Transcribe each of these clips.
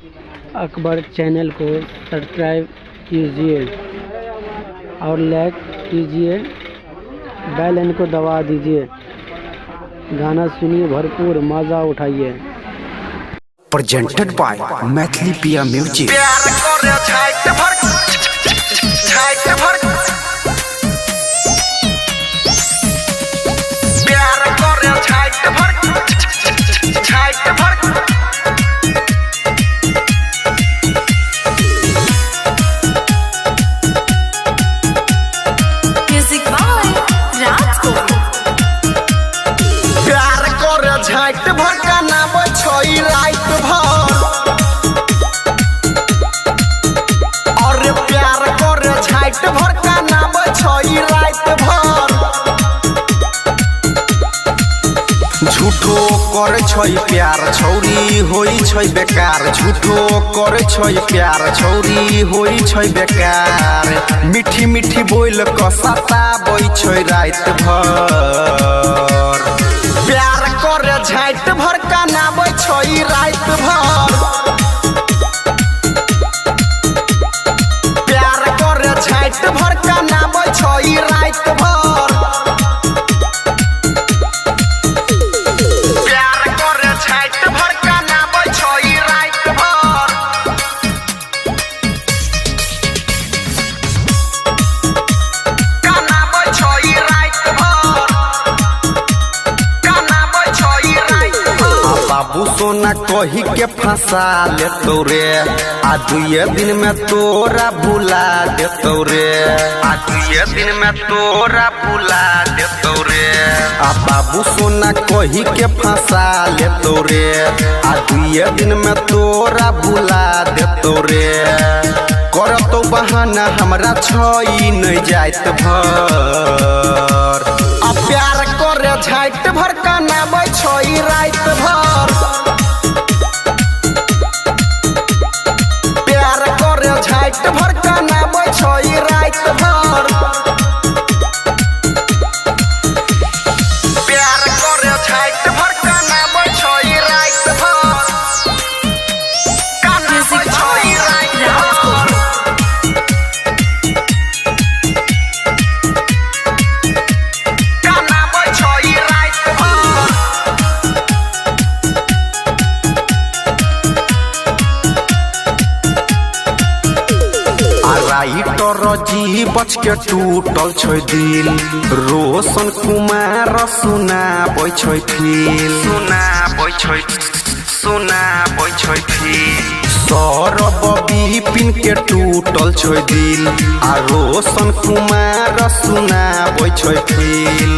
Akbar channel को subscribe कीजिए और लाइक कीजिए, बेल आइकन को दबा दीजिए। गाना सुनिए, भरपूर मजा उठाइए। प्रेजेंटेड बाय मैथिली पिया म्यूजिक। झाइट भर गाना बछई रात भर और प्यार कर झाइट भर गाना बछई रात भर। झूठो करे छई प्यार छौरी होई छई बेकार, झूठो करे छई प्यार छौरी होई छई बेकार। मीठी मीठी बोल क सताबै छई रात भर। प्यार कर झाइट भर गाना बछई रात भर। प्यार कर झाइट भर गाना बछई रात भर। प्यार कर झाइट भर गाना बछई रात भर। गाना बछई रात भर। बाबू सोना कही के फंसा लेतो रे, आ दुए दिन में तोरा भुला देतो रे। आ दुए दिन में तोरा भुला देतो रे। आ बाबू सोना कही के फंसा लेतो रे, आ दुए दिन में तोरा भुला देतो रे। करतो बहाना हमरा छई नहीं जाइत भर। आ प्यार करे झाइट भर गाना बछई रात भर। प्यार करे झाइट भर गाना बछई रात भर। प्यार करे झाइट भर गाना बछई रात भर। गाना बछई रात भर। गाना बछई रात भर। राइटर जी बच के टूटल छै दिल, रोशन कुमार सुनाबै छै फील। सुनाबै छै फील। सौरभ विपिन के टूटल छै दिल, आ रोशन कुमार सुनाबै छै फील।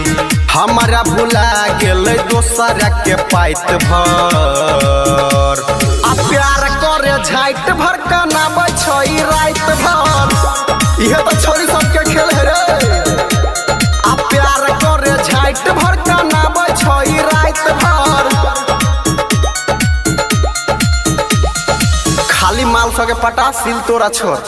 हमारा भुला गेलै दोसरा के पाइत भर। आ प्यार करे झाइट भर गाना बछई रात भर। इहे तो छोरी सबके खेल है रे। आ प्यार करे झाइट भर गाना बछई रात भर। खाली माल सके पटा सिल तोरा छोड़।